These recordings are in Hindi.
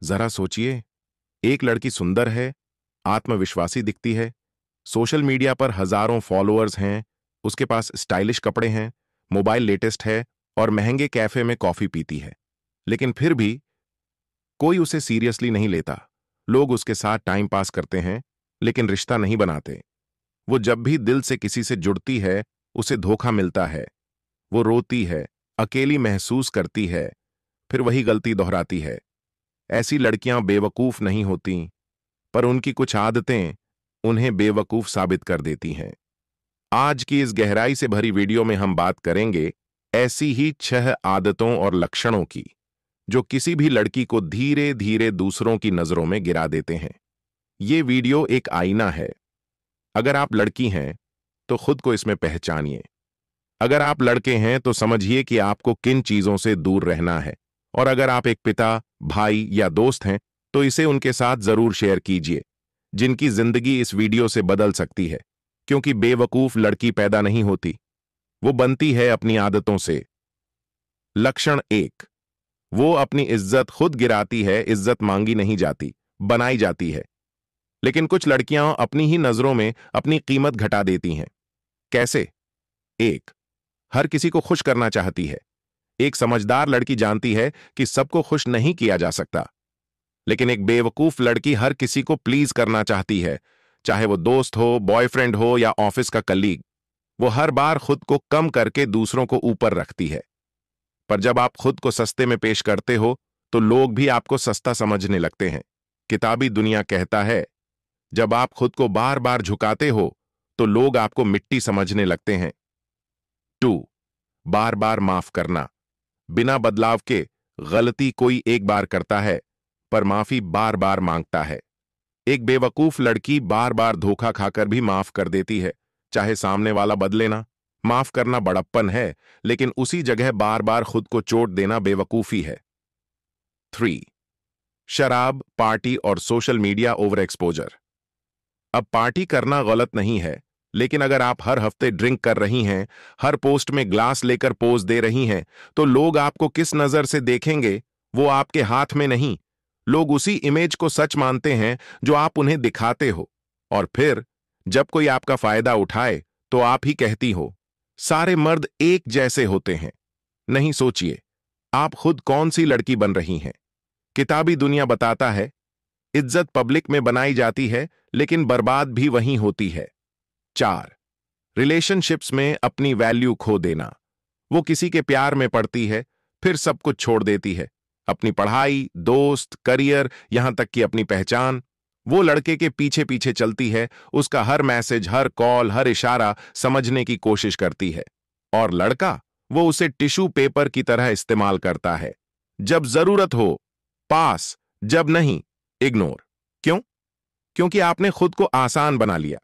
जरा सोचिए, एक लड़की सुंदर है, आत्मविश्वासी दिखती है, सोशल मीडिया पर हजारों फॉलोअर्स हैं, उसके पास स्टाइलिश कपड़े हैं, मोबाइल लेटेस्ट है और महंगे कैफे में कॉफी पीती है। लेकिन फिर भी कोई उसे सीरियसली नहीं लेता। लोग उसके साथ टाइम पास करते हैं, लेकिन रिश्ता नहीं बनाते। वो जब भी दिल से किसी से जुड़ती है, उसे धोखा मिलता है। वो रोती है, अकेली महसूस करती है, फिर वही गलती दोहराती है। ऐसी लड़कियां बेवकूफ नहीं होती, पर उनकी कुछ आदतें उन्हें बेवकूफ साबित कर देती हैं। आज की इस गहराई से भरी वीडियो में हम बात करेंगे ऐसी ही 6 आदतों और लक्षणों की, जो किसी भी लड़की को धीरे धीरे दूसरों की नजरों में गिरा देते हैं। ये वीडियो एक आईना है। अगर आप लड़की हैं, तो खुद को इसमें पहचानिए। अगर आप लड़के हैं, तो समझिए कि आपको किन चीजों से दूर रहना है। और अगर आप एक पिता, भाई या दोस्त हैं, तो इसे उनके साथ जरूर शेयर कीजिए, जिनकी जिंदगी इस वीडियो से बदल सकती है। क्योंकि बेवकूफ लड़की पैदा नहीं होती, वो बनती है अपनी आदतों से। लक्षण 1, वो अपनी इज्जत खुद गिराती है। इज्जत मांगी नहीं जाती, बनाई जाती है। लेकिन कुछ लड़कियां अपनी ही नजरों में अपनी कीमत घटा देती हैं। कैसे? 1, हर किसी को खुश करना चाहती है। एक समझदार लड़की जानती है कि सबको खुश नहीं किया जा सकता, लेकिन एक बेवकूफ लड़की हर किसी को प्लीज करना चाहती है, चाहे वो दोस्त हो, बॉयफ्रेंड हो या ऑफिस का कलीग। वो हर बार खुद को कम करके दूसरों को ऊपर रखती है। पर जब आप खुद को सस्ते में पेश करते हो, तो लोग भी आपको सस्ता समझने लगते हैं। किताबी दुनिया कहता है, जब आप खुद को बार बार झुकाते हो, तो लोग आपको मिट्टी समझने लगते हैं। 2, बार बार माफ करना। बिना बदलाव के गलती कोई एक बार करता है, पर माफी बार बार मांगता है। एक बेवकूफ लड़की बार बार धोखा खाकर भी माफ कर देती है, चाहे सामने वाला बदले ना। माफ करना बड़प्पन है, लेकिन उसी जगह बार बार खुद को चोट देना बेवकूफी है। 3, शराब, पार्टी और सोशल मीडिया ओवर एक्सपोजर। अब पार्टी करना गलत नहीं है, लेकिन अगर आप हर हफ्ते ड्रिंक कर रही हैं, हर पोस्ट में ग्लास लेकर पोज दे रही हैं, तो लोग आपको किस नजर से देखेंगे, वो आपके हाथ में नहीं। लोग उसी इमेज को सच मानते हैं जो आप उन्हें दिखाते हो। और फिर जब कोई आपका फायदा उठाए, तो आप ही कहती हो, सारे मर्द एक जैसे होते हैं। नहीं, सोचिए, आप खुद कौन सी लड़की बन रही हैं। किताबी दुनिया बताता है, इज्जत पब्लिक में बनाई जाती है, लेकिन बर्बाद भी वहीं होती है। 4, रिलेशनशिप्स में अपनी वैल्यू खो देना। वो किसी के प्यार में पड़ती है, फिर सब कुछ छोड़ देती है। अपनी पढ़ाई, दोस्त, करियर, यहां तक कि अपनी पहचान। वो लड़के के पीछे पीछे चलती है, उसका हर मैसेज, हर कॉल, हर इशारा समझने की कोशिश करती है। और लड़का, वो उसे टिश्यू पेपर की तरह इस्तेमाल करता है। जब जरूरत हो पास, जब नहीं इग्नोर। क्यों? क्योंकि आपने खुद को आसान बना लिया।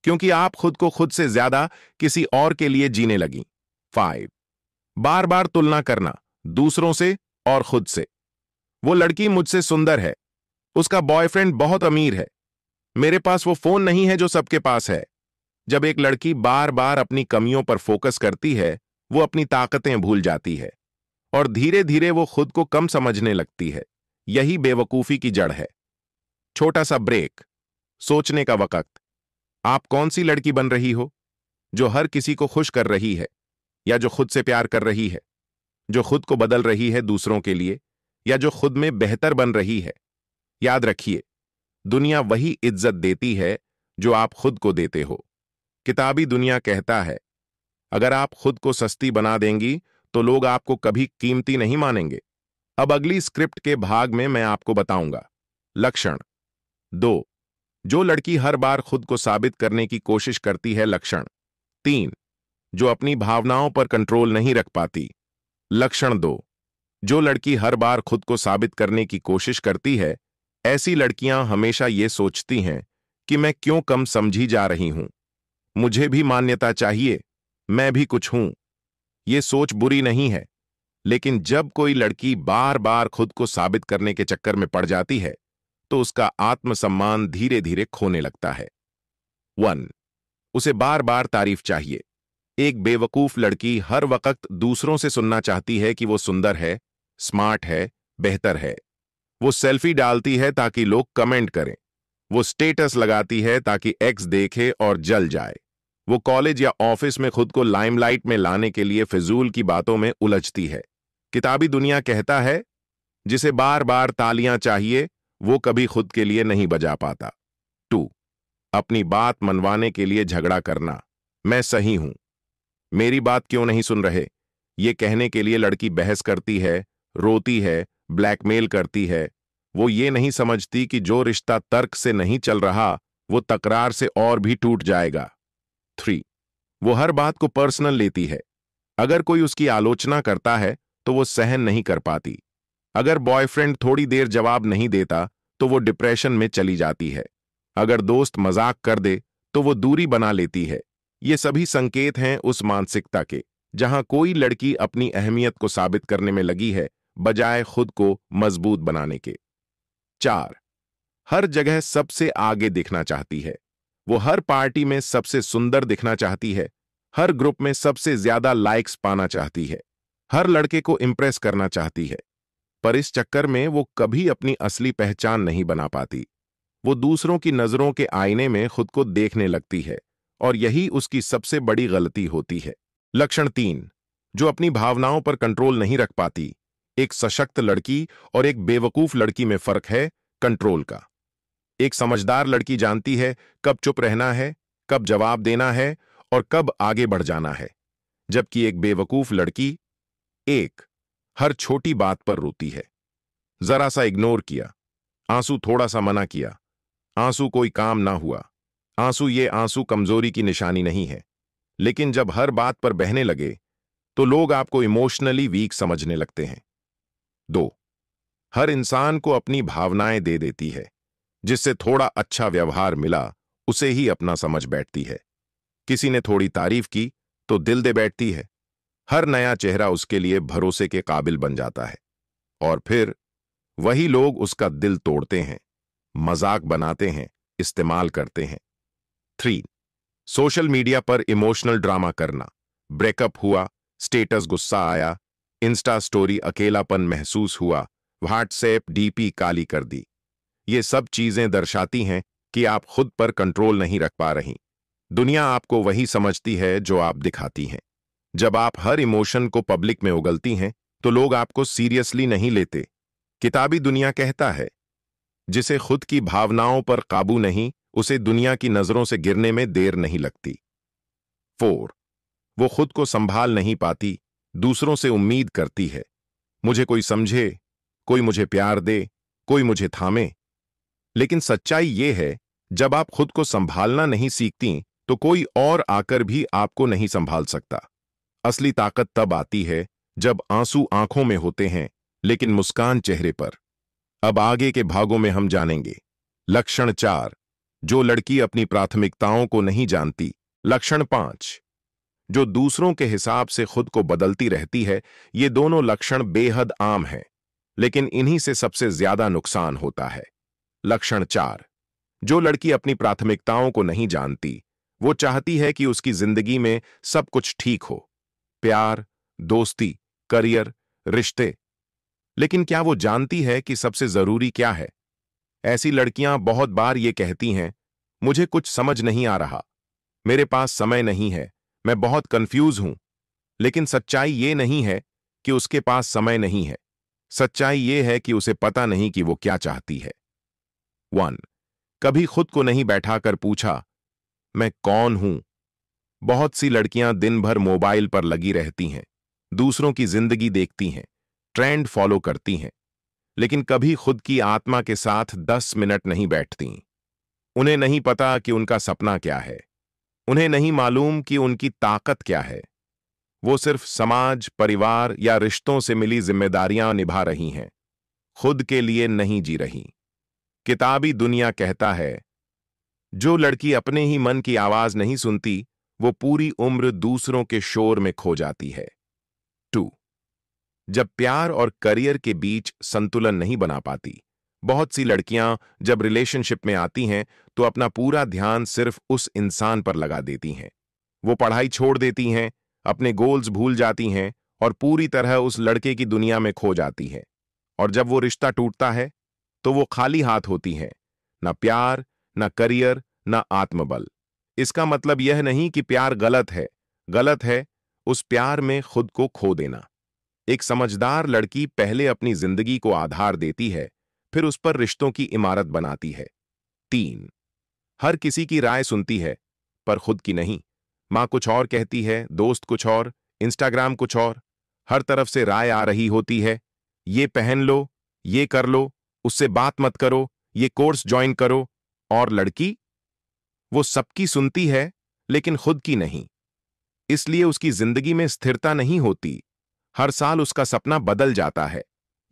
क्योंकि आप खुद को खुद से ज्यादा किसी और के लिए जीने लगी। 5, बार बार तुलना करना, दूसरों से और खुद से। वो लड़की मुझसे सुंदर है, उसका बॉयफ्रेंड बहुत अमीर है, मेरे पास वो फोन नहीं है जो सबके पास है। जब एक लड़की बार बार अपनी कमियों पर फोकस करती है, वो अपनी ताकतें भूल जाती है और धीरे धीरे वो खुद को कम समझने लगती है। यही बेवकूफी की जड़ है। छोटा सा ब्रेक, सोचने का वक्त। आप कौन सी लड़की बन रही हो? जो हर किसी को खुश कर रही है, या जो खुद से प्यार कर रही है? जो खुद को बदल रही है दूसरों के लिए, या जो खुद में बेहतर बन रही है? याद रखिए, दुनिया वही इज्जत देती है जो आप खुद को देते हो। किताबी दुनिया कहता है, अगर आप खुद को सस्ती बना देंगी, तो लोग आपको कभी कीमती नहीं मानेंगे। अब अगली स्क्रिप्ट के भाग में मैं आपको बताऊंगा। लक्षण 2, जो लड़की हर बार खुद को साबित करने की कोशिश करती है। लक्षण 3, जो अपनी भावनाओं पर कंट्रोल नहीं रख पाती। लक्षण 2, जो लड़की हर बार खुद को साबित करने की कोशिश करती है। ऐसी लड़कियां हमेशा ये सोचती हैं कि मैं क्यों कम समझी जा रही हूं, मुझे भी मान्यता चाहिए, मैं भी कुछ हूं। ये सोच बुरी नहीं है, लेकिन जब कोई लड़की बार बार खुद को साबित करने के चक्कर में पड़ जाती है, तो उसका आत्मसम्मान धीरे धीरे खोने लगता है। 1, उसे बार बार तारीफ चाहिए। एक बेवकूफ लड़की हर वक्त दूसरों से सुनना चाहती है कि वो सुंदर है, स्मार्ट है, बेहतर है। वो सेल्फी डालती है ताकि लोग कमेंट करें। वो स्टेटस लगाती है ताकि एक्स देखे और जल जाए। वो कॉलेज या ऑफिस में खुद को लाइमलाइट में लाने के लिए फिजूल की बातों में उलझती है। किताबी दुनिया कहता है, जिसे बार बार तालियां चाहिए वो कभी खुद के लिए नहीं बजा पाता। 2. अपनी बात मनवाने के लिए झगड़ा करना। मैं सही हूं, मेरी बात क्यों नहीं सुन रहे, ये कहने के लिए लड़की बहस करती है, रोती है, ब्लैकमेल करती है। वो ये नहीं समझती कि जो रिश्ता तर्क से नहीं चल रहा वो तकरार से और भी टूट जाएगा। 3. वो हर बात को पर्सनल लेती है। अगर कोई उसकी आलोचना करता है तो वो सहन नहीं कर पाती। अगर बॉयफ्रेंड थोड़ी देर जवाब नहीं देता तो वो डिप्रेशन में चली जाती है। अगर दोस्त मजाक कर दे तो वो दूरी बना लेती है। ये सभी संकेत हैं उस मानसिकता के जहां कोई लड़की अपनी अहमियत को साबित करने में लगी है बजाय खुद को मजबूत बनाने के। 4. हर जगह सबसे आगे दिखना चाहती है। वो हर पार्टी में सबसे सुंदर दिखना चाहती है, हर ग्रुप में सबसे ज्यादा लाइक्स पाना चाहती है, हर लड़के को इंप्रेस करना चाहती है। पर इस चक्कर में वो कभी अपनी असली पहचान नहीं बना पाती। वो दूसरों की नजरों के आईने में खुद को देखने लगती है और यही उसकी सबसे बड़ी गलती होती है। लक्षण 3. जो अपनी भावनाओं पर कंट्रोल नहीं रख पाती। एक सशक्त लड़की और एक बेवकूफ लड़की में फर्क है कंट्रोल का। एक समझदार लड़की जानती है कब चुप रहना है, कब जवाब देना है और कब आगे बढ़ जाना है, जबकि एक बेवकूफ लड़की एक हर छोटी बात पर रोती है। जरा सा इग्नोर किया, आंसू थोड़ा सा मना किया, आंसू कोई काम ना हुआ। ये आंसू कमजोरी की निशानी नहीं है, लेकिन जब हर बात पर बहने लगे तो लोग आपको इमोशनली वीक समझने लगते हैं। 2. हर इंसान को अपनी भावनाएं दे देती है, जिससे थोड़ा अच्छा व्यवहार मिला उसे ही अपना समझ बैठती है। किसी ने थोड़ी तारीफ की तो दिल दे बैठती है। हर नया चेहरा उसके लिए भरोसे के काबिल बन जाता है और फिर वही लोग उसका दिल तोड़ते हैं, मजाक बनाते हैं, इस्तेमाल करते हैं। 3. सोशल मीडिया पर इमोशनल ड्रामा करना। ब्रेकअप हुआ, स्टेटस गुस्सा आया, इंस्टा स्टोरी अकेलापन महसूस हुआ, व्हाट्सएप डीपी काली कर दी। ये सब चीजें दर्शाती हैं कि आप खुद पर कंट्रोल नहीं रख पा रही। दुनिया आपको वही समझती है जो आप दिखाती हैं। जब आप हर इमोशन को पब्लिक में उगलती हैं तो लोग आपको सीरियसली नहीं लेते। किताबी दुनिया कहता है, जिसे खुद की भावनाओं पर काबू नहीं उसे दुनिया की नजरों से गिरने में देर नहीं लगती। 4. वो खुद को संभाल नहीं पाती, दूसरों से उम्मीद करती है, मुझे कोई समझे, कोई मुझे प्यार दे, कोई मुझे थामे। लेकिन सच्चाई ये है, जब आप खुद को संभालना नहीं सीखती तो कोई और आकर भी आपको नहीं संभाल सकता। असली ताकत तब आती है जब आंसू आंखों में होते हैं लेकिन मुस्कान चेहरे पर। अब आगे के भागों में हम जानेंगे। लक्षण 4. जो लड़की अपनी प्राथमिकताओं को नहीं जानती। लक्षण 5. जो दूसरों के हिसाब से खुद को बदलती रहती है। ये दोनों लक्षण बेहद आम हैं, लेकिन इन्हीं से सबसे ज्यादा नुकसान होता है। लक्षण 4. जो लड़की अपनी प्राथमिकताओं को नहीं जानती, वो चाहती है कि उसकी जिंदगी में सब कुछ ठीक हो, प्यार, दोस्ती, करियर, रिश्ते। लेकिन क्या वो जानती है कि सबसे जरूरी क्या है? ऐसी लड़कियां बहुत बार ये कहती हैं, मुझे कुछ समझ नहीं आ रहा, मेरे पास समय नहीं है, मैं बहुत कंफ्यूज हूं। लेकिन सच्चाई ये नहीं है कि उसके पास समय नहीं है। सच्चाई ये है कि उसे पता नहीं कि वो क्या चाहती है। 1. कभी खुद को नहीं बैठाकर पूछा, मैं कौन हूं? बहुत सी लड़कियां दिन भर मोबाइल पर लगी रहती हैं, दूसरों की जिंदगी देखती हैं, ट्रेंड फॉलो करती हैं, लेकिन कभी खुद की आत्मा के साथ 10 मिनट नहीं बैठती। उन्हें नहीं पता कि उनका सपना क्या है, उन्हें नहीं मालूम कि उनकी ताकत क्या है। वो सिर्फ समाज, परिवार या रिश्तों से मिली जिम्मेदारियां निभा रही हैं, खुद के लिए नहीं जी रही। किताबी दुनिया कहता है, जो लड़की अपने ही मन की आवाज नहीं सुनती, वो पूरी उम्र दूसरों के शोर में खो जाती है। 2. जब प्यार और करियर के बीच संतुलन नहीं बना पाती। बहुत सी लड़कियां जब रिलेशनशिप में आती हैं तो अपना पूरा ध्यान सिर्फ उस इंसान पर लगा देती हैं। वो पढ़ाई छोड़ देती हैं, अपने गोल्स भूल जाती हैं और पूरी तरह उस लड़के की दुनिया में खो जाती हैं। और जब वो रिश्ता टूटता है तो वो खाली हाथ होती हैं। ना प्यार, ना करियर, ना आत्मबल। इसका मतलब यह नहीं कि प्यार गलत है। गलत है उस प्यार में खुद को खो देना। एक समझदार लड़की पहले अपनी जिंदगी को आधार देती है, फिर उस पर रिश्तों की इमारत बनाती है। 3, हर किसी की राय सुनती है, पर खुद की नहीं। माँ कुछ और कहती है, दोस्त कुछ और, इंस्टाग्राम कुछ और। हर तरफ से राय आ रही होती है। ये पहन लो, ये कर लो, उससे बात मत करो, ये कोर्स ज्वाइन करो। और लड़की, वो सबकी सुनती है, लेकिन खुद की नहीं। इसलिए उसकी जिंदगी में स्थिरता नहीं होती। हर साल उसका सपना बदल जाता है।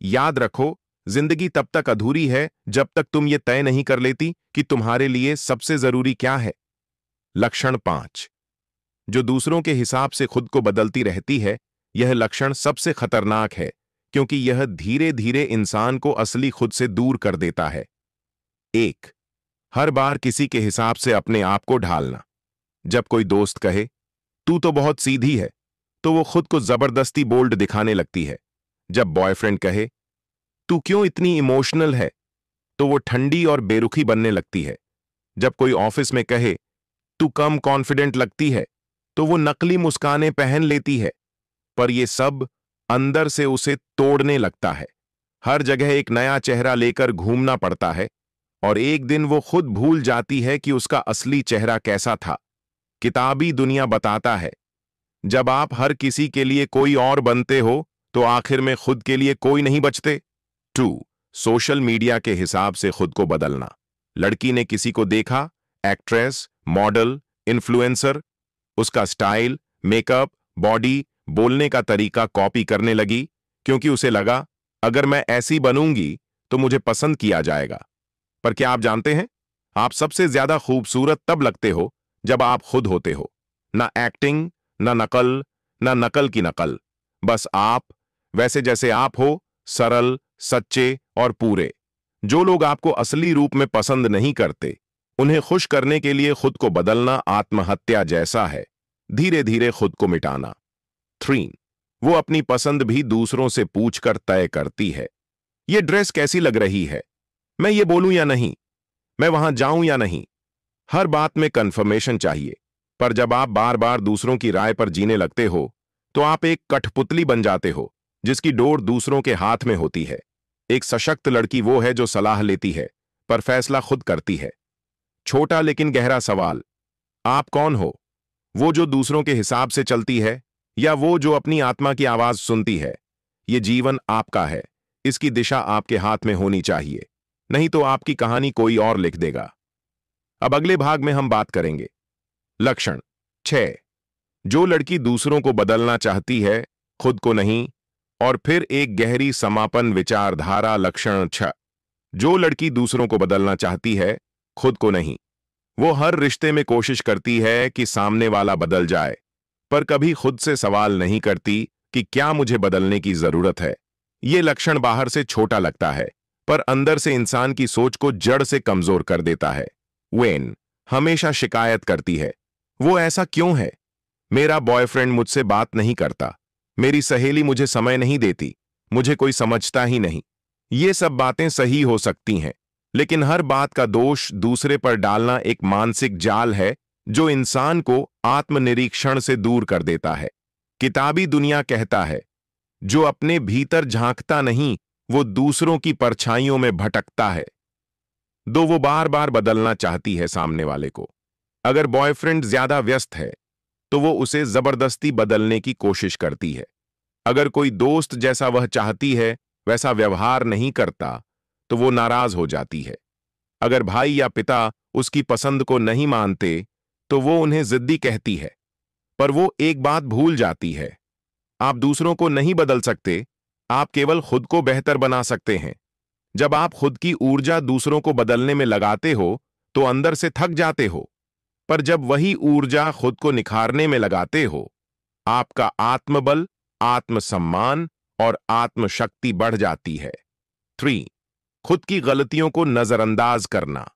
याद रखो, जिंदगी तब तक अधूरी है जब तक तुम ये तय नहीं कर लेती कि तुम्हारे लिए सबसे जरूरी क्या है। लक्षण 5, जो दूसरों के हिसाब से खुद को बदलती रहती है, यह लक्षण सबसे खतरनाक है, क्योंकि यह धीरे धीरे इंसान को असली खुद से दूर कर देता है। 1, हर बार किसी के हिसाब से अपने आप को ढालना। जब कोई दोस्त कहे, तू तो बहुत सीधी है, तो वो खुद को जबरदस्ती बोल्ड दिखाने लगती है। जब बॉयफ्रेंड कहे, तू क्यों इतनी इमोशनल है, तो वो ठंडी और बेरुखी बनने लगती है। जब कोई ऑफिस में कहे, तू कम कॉन्फिडेंट लगती है, तो वो नकली मुस्कानें पहन लेती है। पर ये सब अंदर से उसे तोड़ने लगता है। हर जगह एक नया चेहरा लेकर घूमना पड़ता है, और एक दिन वो खुद भूल जाती है कि उसका असली चेहरा कैसा था। किताबी दुनिया बताता है, जब आप हर किसी के लिए कोई और बनते हो, तो आखिर में खुद के लिए कोई नहीं बचते। 2, सोशल मीडिया के हिसाब से खुद को बदलना। लड़की ने किसी को देखा, एक्ट्रेस, मॉडल, इन्फ्लुएंसर, उसका स्टाइल, मेकअप, बॉडी, बोलने का तरीका कॉपी करने लगी, क्योंकि उसे लगा, अगर मैं ऐसी बनूंगी तो मुझे पसंद किया जाएगा। पर क्या आप जानते हैं, आप सबसे ज्यादा खूबसूरत तब लगते हो जब आप खुद होते हो। ना एक्टिंग, ना नकल, ना नकल की नकल। बस आप, वैसे जैसे आप हो, सरल, सच्चे और पूरे। जो लोग आपको असली रूप में पसंद नहीं करते, उन्हें खुश करने के लिए खुद को बदलना आत्महत्या जैसा है। धीरे धीरे खुद को मिटाना। 3, वो अपनी पसंद भी दूसरों से पूछकर तय करती है। ये ड्रेस कैसी लग रही है, मैं ये बोलूं या नहीं, मैं वहां जाऊं या नहीं। हर बात में कंफर्मेशन चाहिए। पर जब आप बार बार दूसरों की राय पर जीने लगते हो, तो आप एक कठपुतली बन जाते हो, जिसकी डोर दूसरों के हाथ में होती है। एक सशक्त लड़की वो है जो सलाह लेती है, पर फैसला खुद करती है। छोटा लेकिन गहरा सवाल, आप कौन हो? वो जो दूसरों के हिसाब से चलती है, या वो जो अपनी आत्मा की आवाज सुनती है? ये जीवन आपका है, इसकी दिशा आपके हाथ में होनी चाहिए, नहीं तो आपकी कहानी कोई और लिख देगा। अब अगले भाग में हम बात करेंगे। लक्षण 6, जो लड़की दूसरों को बदलना चाहती है, खुद को नहीं। और फिर एक गहरी समापन विचारधारा। लक्षण 6, जो लड़की दूसरों को बदलना चाहती है, खुद को नहीं। वो हर रिश्ते में कोशिश करती है कि सामने वाला बदल जाए, पर कभी खुद से सवाल नहीं करती कि क्या मुझे बदलने की जरूरत है। ये लक्षण बाहर से छोटा लगता है, पर अंदर से इंसान की सोच को जड़ से कमजोर कर देता है। वेन हमेशा शिकायत करती है, वो ऐसा क्यों है? मेरा बॉयफ्रेंड मुझसे बात नहीं करता, मेरी सहेली मुझे समय नहीं देती, मुझे कोई समझता ही नहीं। ये सब बातें सही हो सकती हैं, लेकिन हर बात का दोष दूसरे पर डालना एक मानसिक जाल है जो इंसान को आत्मनिरीक्षण से दूर कर देता है। किताबी दुनिया कहता है, जो अपने भीतर झांकता नहीं, वो दूसरों की परछाइयों में भटकता है। दो वो बार बार बदलना चाहती है सामने वाले को। अगर बॉयफ्रेंड ज्यादा व्यस्त है, तो वो उसे जबरदस्ती बदलने की कोशिश करती है। अगर कोई दोस्त जैसा वह चाहती है वैसा व्यवहार नहीं करता, तो वो नाराज हो जाती है। अगर भाई या पिता उसकी पसंद को नहीं मानते, तो वो उन्हें जिद्दी कहती है। पर वो एक बात भूल जाती है, आप दूसरों को नहीं बदल सकते, आप केवल खुद को बेहतर बना सकते हैं। जब आप खुद की ऊर्जा दूसरों को बदलने में लगाते हो, तो अंदर से थक जाते हो। पर जब वही ऊर्जा खुद को निखारने में लगाते हो, आपका आत्मबल, आत्मसम्मान और आत्मशक्ति बढ़ जाती है। 3, खुद की गलतियों को नजरअंदाज करना।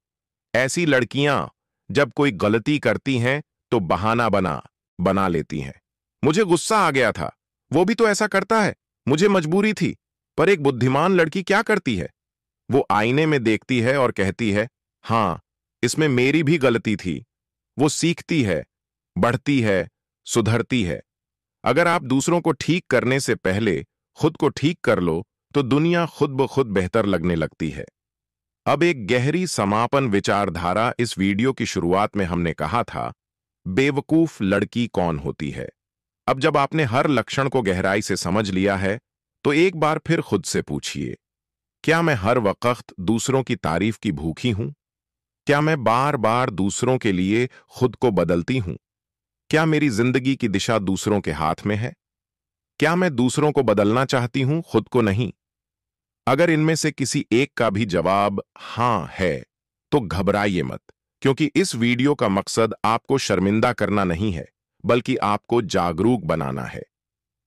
ऐसी लड़कियां जब कोई गलती करती हैं, तो बहाना बना लेती हैं। मुझे गुस्सा आ गया था, वो भी तो ऐसा करता है, मुझे मजबूरी थी। पर एक बुद्धिमान लड़की क्या करती है? वो आईने में देखती है और कहती है, हाँ, इसमें मेरी भी गलती थी। वो सीखती है, बढ़ती है, सुधरती है। अगर आप दूसरों को ठीक करने से पहले खुद को ठीक कर लो, तो दुनिया खुद ब खुद बेहतर लगने लगती है। अब एक गहरी समापन विचारधारा। इस वीडियो की शुरुआत में हमने कहा था, बेवकूफ लड़की कौन होती है। अब जब आपने हर लक्षण को गहराई से समझ लिया है, तो एक बार फिर खुद से पूछिए, क्या मैं हर वक्त दूसरों की तारीफ की भूखी हूं? क्या मैं बार बार दूसरों के लिए खुद को बदलती हूं? क्या मेरी जिंदगी की दिशा दूसरों के हाथ में है? क्या मैं दूसरों को बदलना चाहती हूं, खुद को नहीं? अगर इनमें से किसी एक का भी जवाब हां है, तो घबराइए मत, क्योंकि इस वीडियो का मकसद आपको शर्मिंदा करना नहीं है, बल्कि आपको जागरूक बनाना है।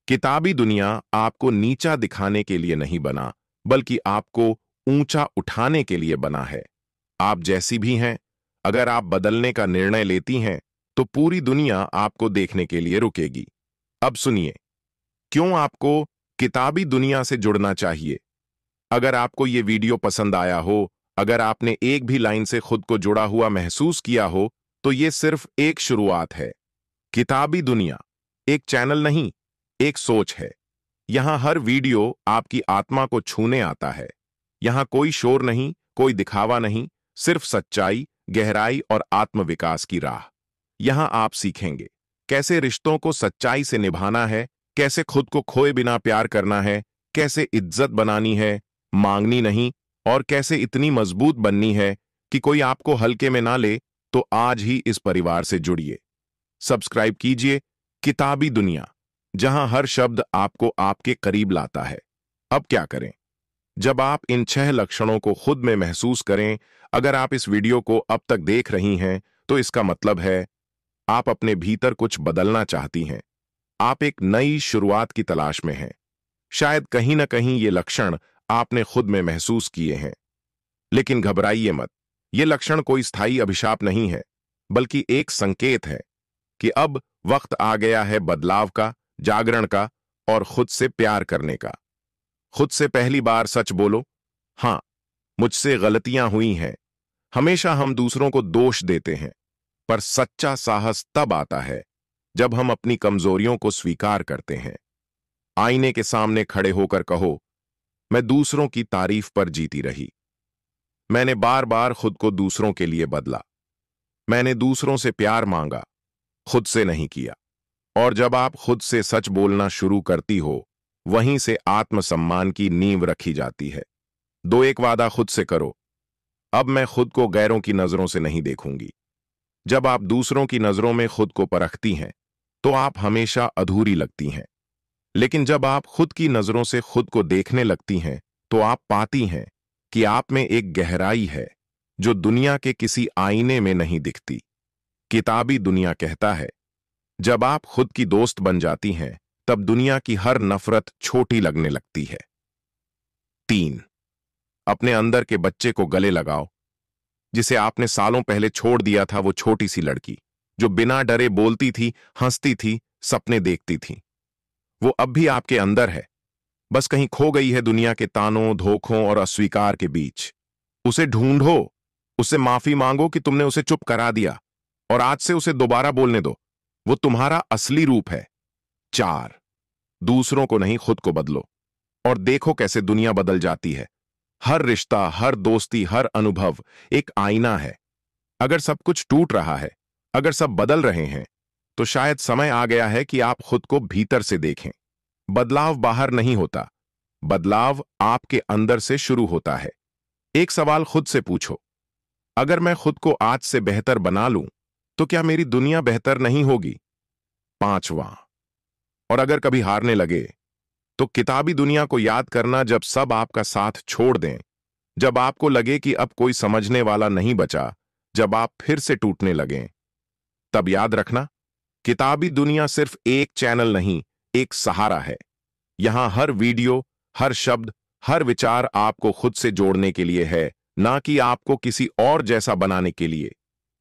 किताबी दुनिया आपको नीचा दिखाने के लिए नहीं बना, बल्कि आपको ऊंचा उठाने के लिए बना है। आप जैसी भी हैं, अगर आप बदलने का निर्णय लेती हैं, तो पूरी दुनिया आपको देखने के लिए रुकेगी। अब सुनिए, क्यों आपको किताबी दुनिया से जुड़ना चाहिए। अगर आपको ये वीडियो पसंद आया हो, अगर आपने एक भी लाइन से खुद को जुड़ा हुआ महसूस किया हो, तो ये सिर्फ एक शुरुआत है। किताबी दुनिया एक चैनल नहीं, एक सोच है। यहां हर वीडियो आपकी आत्मा को छूने आता है। यहां कोई शोर नहीं, कोई दिखावा नहीं, सिर्फ सच्चाई, गहराई और आत्मविकास की राह। यहां आप सीखेंगे कैसे रिश्तों को सच्चाई से निभाना है, कैसे खुद को खोए बिना प्यार करना है, कैसे इज्जत बनानी है, मांगनी नहीं, और कैसे इतनी मजबूत बननी है कि कोई आपको हल्के में ना ले। तो आज ही इस परिवार से जुड़िए। सब्सक्राइब कीजिए किताबी दुनिया, जहां हर शब्द आपको आपके करीब लाता है। अब क्या करें? जब आप इन 6 लक्षणों को खुद में महसूस करें, अगर आप इस वीडियो को अब तक देख रही हैं, तो इसका मतलब है आप अपने भीतर कुछ बदलना चाहती हैं। आप एक नई शुरुआत की तलाश में हैं। शायद कहीं ना कहीं ये लक्षण आपने खुद में महसूस किए हैं। लेकिन घबराइए मत, ये लक्षण कोई स्थायी अभिशाप नहीं है, बल्कि एक संकेत है कि अब वक्त आ गया है बदलाव का, जागरण का और खुद से प्यार करने का। खुद से पहली बार सच बोलो, हां, मुझसे गलतियां हुई हैं। हमेशा हम दूसरों को दोष देते हैं, पर सच्चा साहस तब आता है जब हम अपनी कमजोरियों को स्वीकार करते हैं। आईने के सामने खड़े होकर कहो, मैं दूसरों की तारीफ पर जीती रही। मैंने बार बार खुद को दूसरों के लिए बदला। मैंने दूसरों से प्यार मांगा, खुद से नहीं किया। और जब आप खुद से सच बोलना शुरू करती हो, वहीं से आत्मसम्मान की नींव रखी जाती है। दो एक वादा खुद से करो, अब मैं खुद को गैरों की नजरों से नहीं देखूंगी। जब आप दूसरों की नजरों में खुद को परखती हैं, तो आप हमेशा अधूरी लगती हैं। लेकिन जब आप खुद की नजरों से खुद को देखने लगती हैं, तो आप पाती हैं कि आप में एक गहराई है जो दुनिया के किसी आईने में नहीं दिखती। किताबी दुनिया कहता है, जब आप खुद की दोस्त बन जाती हैं, तब दुनिया की हर नफरत छोटी लगने लगती है। 3, अपने अंदर के बच्चे को गले लगाओ, जिसे आपने सालों पहले छोड़ दिया था। वो छोटी सी लड़की जो बिना डरे बोलती थी, हंसती थी, सपने देखती थी, वो अब भी आपके अंदर है, बस कहीं खो गई है दुनिया के तानों, धोखों और अस्वीकार के बीच। उसे ढूंढो, उससे माफी मांगो कि तुमने उसे चुप करा दिया, और आज से उसे दोबारा बोलने दो। वो तुम्हारा असली रूप है। 4, दूसरों को नहीं, खुद को बदलो, और देखो कैसे दुनिया बदल जाती है। हर रिश्ता, हर दोस्ती, हर अनुभव एक आईना है। अगर सब कुछ टूट रहा है, अगर सब बदल रहे हैं, तो शायद समय आ गया है कि आप खुद को भीतर से देखें। बदलाव बाहर नहीं होता, बदलाव आपके अंदर से शुरू होता है। एक सवाल खुद से पूछो, अगर मैं खुद को आज से बेहतर बना लूं, तो क्या मेरी दुनिया बेहतर नहीं होगी? 5वां, और अगर कभी हारने लगे, तो किताबी दुनिया को याद करना, जब सब आपका साथ छोड़ दें, जब आपको लगे कि अब कोई समझने वाला नहीं बचा, जब आप फिर से टूटने लगें, तब याद रखना, किताबी दुनिया सिर्फ एक चैनल नहीं, एक सहारा है। यहां हर वीडियो, हर शब्द, हर विचार आपको खुद से जोड़ने के लिए है, ना कि आपको किसी और जैसा बनाने के लिए।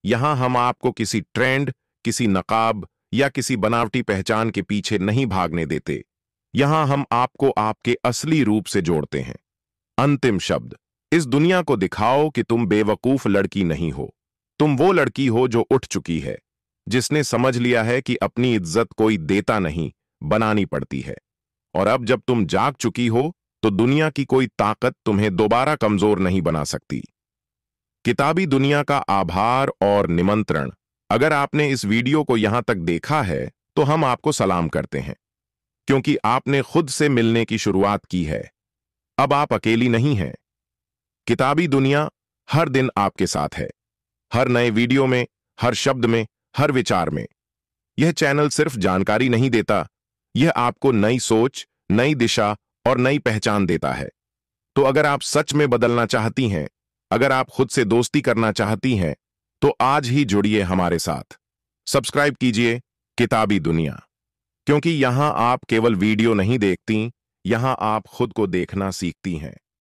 यहां हम आपको किसी ट्रेंड, किसी नकाब या किसी बनावटी पहचान के पीछे नहीं भागने देते। यहां हम आपको आपके असली रूप से जोड़ते हैं। अंतिम शब्द, इस दुनिया को दिखाओ कि तुम बेवकूफ लड़की नहीं हो। तुम वो लड़की हो जो उठ चुकी है, जिसने समझ लिया है कि अपनी इज्जत कोई देता नहीं, बनानी पड़ती है। और अब जब तुम जाग चुकी हो, तो दुनिया की कोई ताकत तुम्हें दोबारा कमजोर नहीं बना सकती। किताबी दुनिया का आभार और निमंत्रण। अगर आपने इस वीडियो को यहां तक देखा है, तो हम आपको सलाम करते हैं, क्योंकि आपने खुद से मिलने की शुरुआत की है। अब आप अकेली नहीं हैं। किताबी दुनिया हर दिन आपके साथ है, हर नए वीडियो में, हर शब्द में, हर विचार में। यह चैनल सिर्फ जानकारी नहीं देता, यह आपको नई सोच, नई दिशा और नई पहचान देता है। तो अगर आप सच में बदलना चाहती हैं, अगर आप खुद से दोस्ती करना चाहती हैं, तो आज ही जुड़िए हमारे साथ। सब्सक्राइब कीजिए किताबी दुनिया, क्योंकि यहां आप केवल वीडियो नहीं देखती, यहां आप खुद को देखना सीखती हैं।